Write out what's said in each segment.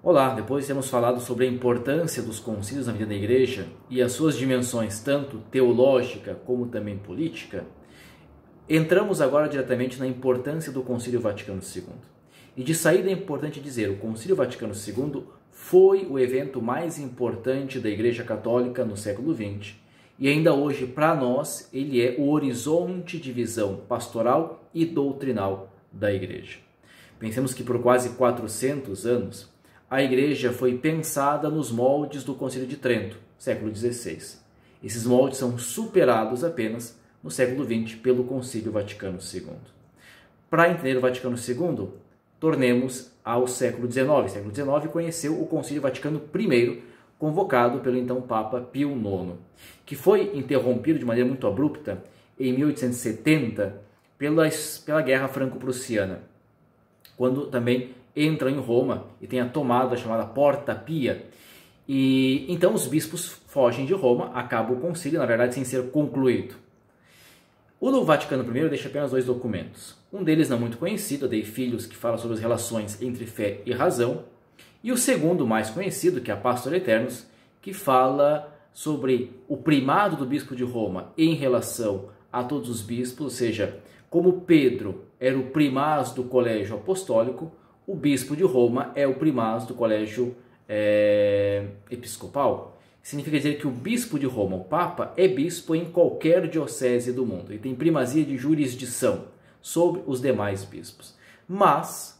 Olá, depois de termos falado sobre a importância dos concílios na vida da Igreja e as suas dimensões, tanto teológica como também política, entramos agora diretamente na importância do Concílio Vaticano II. E de saída é importante dizer, o Concílio Vaticano II foi o evento mais importante da Igreja Católica no século XX e ainda hoje, para nós, ele é o horizonte de visão pastoral e doutrinal da Igreja. Pensemos que por quase 400 anos, a Igreja foi pensada nos moldes do Concílio de Trento, século XVI. Esses moldes são superados apenas no século XX pelo Concílio Vaticano II. Para entender o Vaticano II, tornemos ao século XIX. O século XIX conheceu o Concílio Vaticano I, convocado pelo então Papa Pio IX, que foi interrompido de maneira muito abrupta em 1870 pela Guerra Franco-Prussiana, quando também entra em Roma e tem a tomada chamada Porta Pia. E então os bispos fogem de Roma, acaba o concílio, na verdade, sem ser concluído. O do Vaticano I deixa apenas 2 documentos. Um deles não muito conhecido, Dei Filhos, que fala sobre as relações entre fé e razão. E o segundo, mais conhecido, que é a Pastor Aeternus, que fala sobre o primado do bispo de Roma em relação a todos os bispos, ou seja, como Pedro era o primaz do colégio apostólico, o bispo de Roma é o primaz do colégio episcopal. Significa dizer que o bispo de Roma, o Papa, é bispo em qualquer diocese do mundo e tem primazia de jurisdição sobre os demais bispos. Mas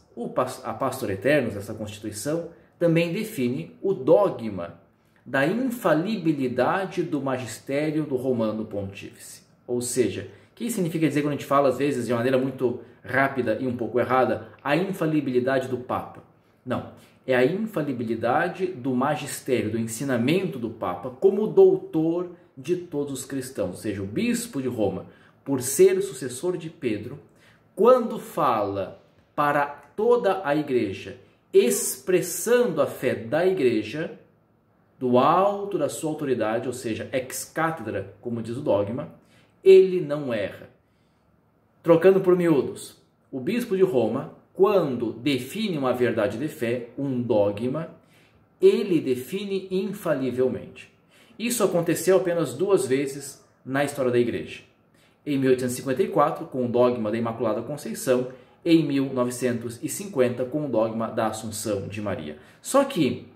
a Pastor Aeternus, essa Constituição, também define o dogma da infalibilidade do magistério do Romano Pontífice. Ou seja, o que significa dizer, quando a gente fala, às vezes, de maneira muito rápida e um pouco errada, a infalibilidade do Papa? Não, é a infalibilidade do magistério, do ensinamento do Papa como doutor de todos os cristãos. Ou seja, o bispo de Roma, por ser o sucessor de Pedro, quando fala para toda a Igreja, expressando a fé da Igreja, do alto da sua autoridade, ou seja, ex cátedra, como diz o dogma, ele não erra. Trocando por miúdos, o bispo de Roma, quando define uma verdade de fé, um dogma, ele define infalivelmente. Isso aconteceu apenas 2 vezes na história da Igreja. Em 1854, com o dogma da Imaculada Conceição, e em 1950, com o dogma da Assunção de Maria. Só que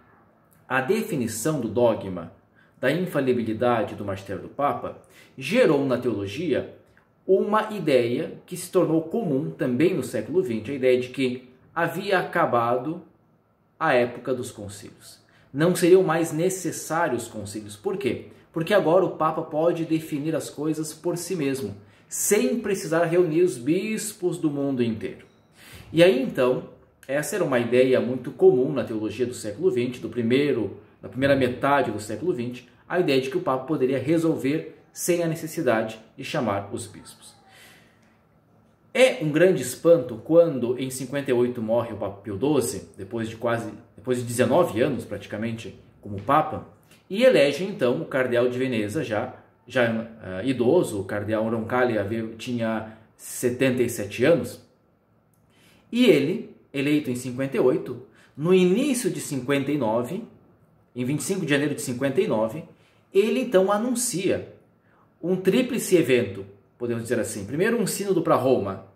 a definição do dogma da infalibilidade do magistério do Papa gerou na teologia uma ideia que se tornou comum também no século XX, a ideia de que havia acabado a época dos concílios. Não seriam mais necessários concílios. Por quê? Porque agora o Papa pode definir as coisas por si mesmo, sem precisar reunir os bispos do mundo inteiro. E aí então, essa era uma ideia muito comum na teologia do século XX, da primeira metade do século XX, a ideia de que o Papa poderia resolver sem a necessidade de chamar os bispos. É um grande espanto quando em 58 morre o Papa Pio XII, depois de 19 anos praticamente como Papa, e elege então o cardeal de Veneza, já idoso, o cardeal Roncalli tinha 77 anos, e ele, eleito em 58, no início de 59, em 25 de janeiro de 59, ele então anuncia um tríplice evento, podemos dizer assim. Primeiro, um sínodo para Roma,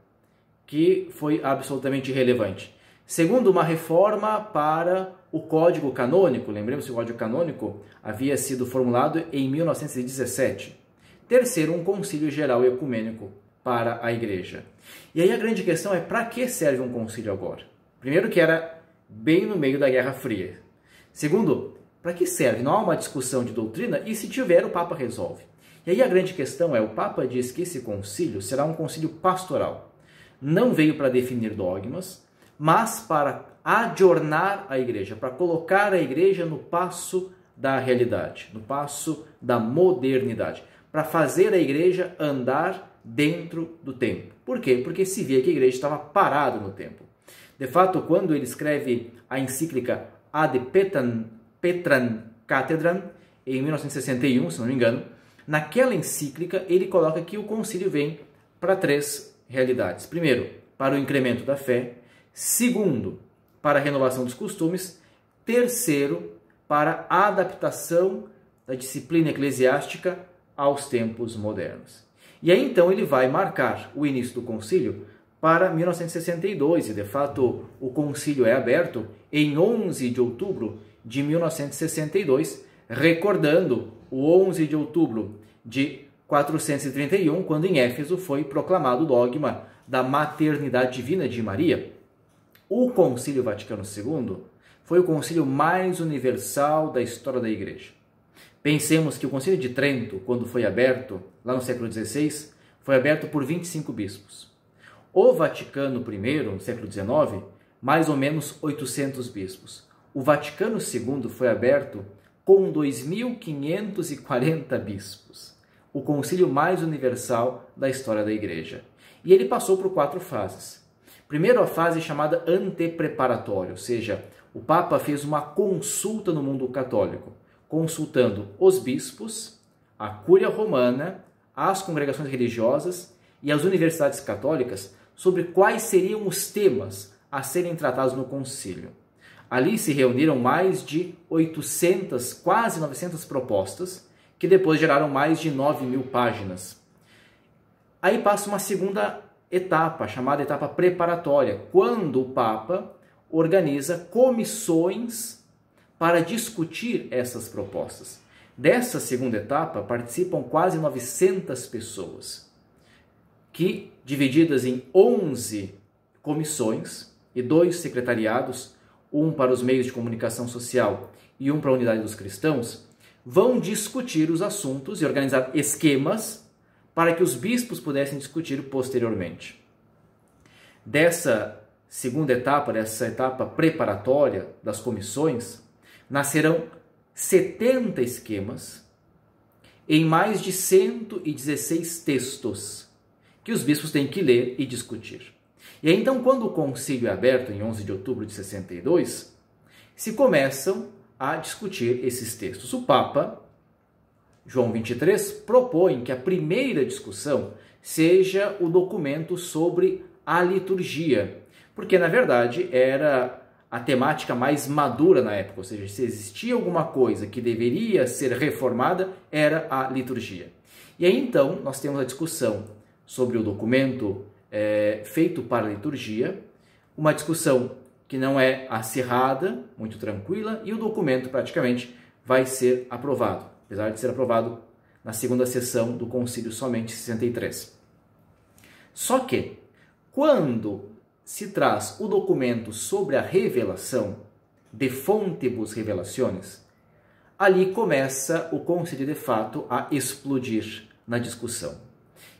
que foi absolutamente irrelevante. Segundo, uma reforma para o Código Canônico. Lembremos que o Código Canônico havia sido formulado em 1917. Terceiro, um concílio geral ecumênico para a Igreja. E aí a grande questão é, para que serve um concílio agora? Primeiro, que era bem no meio da Guerra Fria. Segundo, para que serve? Não há uma discussão de doutrina e, se tiver, o Papa resolve. E aí a grande questão é, o Papa diz que esse concílio será um concílio pastoral. Não veio para definir dogmas, mas para adornar a Igreja, para colocar a Igreja no passo da realidade, no passo da modernidade, para fazer a Igreja andar dentro do tempo. Por quê? Porque se via que a Igreja estava parada no tempo. De fato, quando ele escreve a encíclica Ad Petram Cathedram, em 1961, se não me engano, naquela encíclica ele coloca que o concílio vem para 3 realidades. Primeiro, para o incremento da fé. Segundo, para a renovação dos costumes. terceiro para a adaptação da disciplina eclesiástica aos tempos modernos. E aí então ele vai marcar o início do concílio para 1962, e de fato o concílio é aberto em 11 de outubro de 1962, recordando o 11 de outubro de 431, quando em Éfeso foi proclamado o dogma da maternidade divina de Maria. O Concílio Vaticano II foi o concílio mais universal da história da Igreja. Pensemos que o Concílio de Trento, quando foi aberto, lá no século XVI, foi aberto por 25 bispos. O Vaticano I, no século XIX, mais ou menos 800 bispos. O Vaticano II foi aberto com 2.540 bispos. O concílio mais universal da história da Igreja. E ele passou por 4 fases. Primeiro, a fase chamada antepreparatória, ou seja, o Papa fez uma consulta no mundo católico, consultando os bispos, a Cúria Romana, as congregações religiosas e as universidades católicas sobre quais seriam os temas a serem tratados no concílio. Ali se reuniram mais de 800, quase 900 propostas, que depois geraram mais de 9.000 páginas. Aí passa uma segunda etapa, chamada etapa preparatória, quando o Papa organiza comissões para discutir essas propostas. Dessa segunda etapa participam quase 900 pessoas, que, divididas em 11 comissões e 2 secretariados, um para os meios de comunicação social e um para a unidade dos cristãos, vão discutir os assuntos e organizar esquemas para que os bispos pudessem discutir posteriormente. Dessa segunda etapa, dessa etapa preparatória das comissões, nascerão 70 esquemas em mais de 116 textos que os bispos têm que ler e discutir. E aí, então, quando o concílio é aberto, em 11 de outubro de 62, se começam a discutir esses textos. O Papa, João XXIII, propõe que a primeira discussão seja o documento sobre a liturgia, porque, na verdade, era a temática mais madura na época, ou seja, se existia alguma coisa que deveria ser reformada, era a liturgia. E aí, então, nós temos a discussão sobre o documento feito para a liturgia, uma discussão que não é acirrada, muito tranquila, e o documento praticamente vai ser aprovado, apesar de ser aprovado na segunda sessão do concílio somente em 63. Só que, quando se traz o documento sobre a revelação, de fontibus revelationis, ali começa o concílio de fato a explodir na discussão.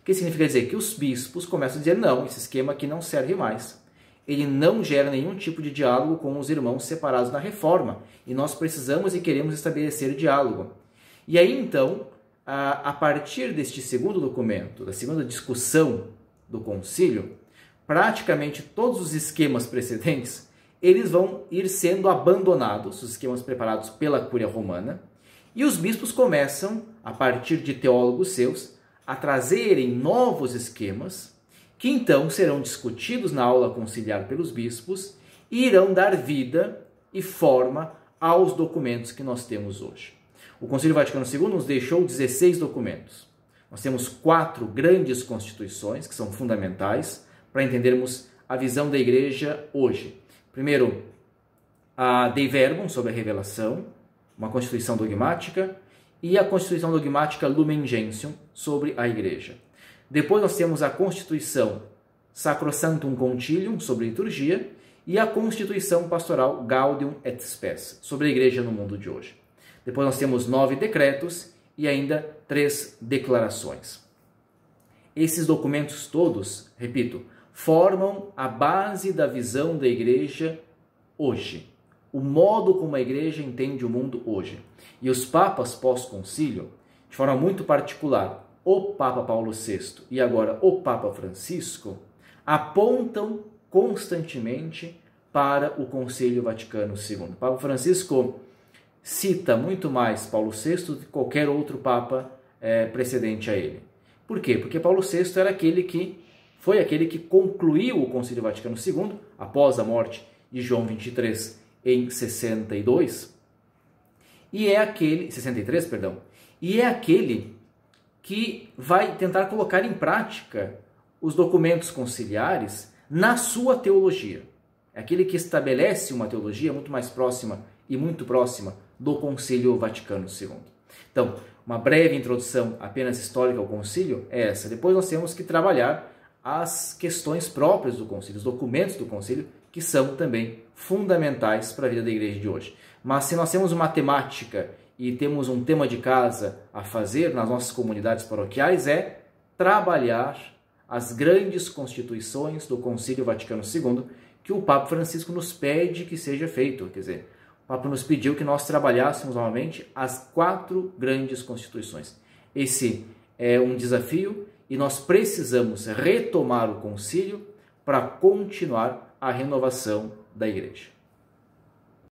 Que significa dizer que os bispos começam a dizer, não, esse esquema aqui não serve mais. Ele não gera nenhum tipo de diálogo com os irmãos separados na reforma. E nós precisamos e queremos estabelecer diálogo. E aí, então, a partir deste segundo documento, da segunda discussão do concílio, praticamente todos os esquemas precedentes, eles vão ir sendo abandonados, os esquemas preparados pela Cúria Romana, e os bispos começam, a partir de teólogos seus, a trazerem novos esquemas, que então serão discutidos na aula conciliar pelos bispos e irão dar vida e forma aos documentos que nós temos hoje. O Concílio Vaticano II nos deixou 16 documentos. Nós temos 4 grandes constituições, que são fundamentais para entendermos a visão da Igreja hoje. Primeiro, a Dei Verbum, sobre a revelação, uma constituição dogmática, e a Constituição Dogmática Lumen Gentium, sobre a Igreja. Depois nós temos a Constituição Sacrosanctum Concilium, sobre a liturgia, e a Constituição Pastoral Gaudium et Spes, sobre a Igreja no mundo de hoje. Depois nós temos 9 decretos e ainda 3 declarações. Esses documentos todos, repito, formam a base da visão da Igreja hoje. O modo como a Igreja entende o mundo hoje. E os papas pós-concílio, de forma muito particular, o Papa Paulo VI e agora o Papa Francisco, apontam constantemente para o Concílio Vaticano II. O Papa Francisco cita muito mais Paulo VI do que qualquer outro Papa precedente a ele. Por quê? Porque Paulo VI foi aquele que concluiu o Concílio Vaticano II, após a morte de João XXIII em 62, e é aquele, 63, perdão, e é aquele que vai tentar colocar em prática os documentos conciliares na sua teologia. É aquele que estabelece uma teologia muito mais próxima e muito próxima do Concílio Vaticano II. Então, uma breve introdução apenas histórica ao concílio é essa. Depois nós temos que trabalhar as questões próprias do concílio, os documentos do concílio, que são também fundamentais para a vida da igreja de hoje. Mas se nós temos uma temática e temos um tema de casa a fazer nas nossas comunidades paroquiais, é trabalhar as grandes constituições do Concílio Vaticano II, que o Papa Francisco nos pede que seja feito. Quer dizer, o Papa nos pediu que nós trabalhássemos novamente as 4 grandes constituições. Esse é um desafio e nós precisamos retomar o concílio para continuar a renovação da igreja.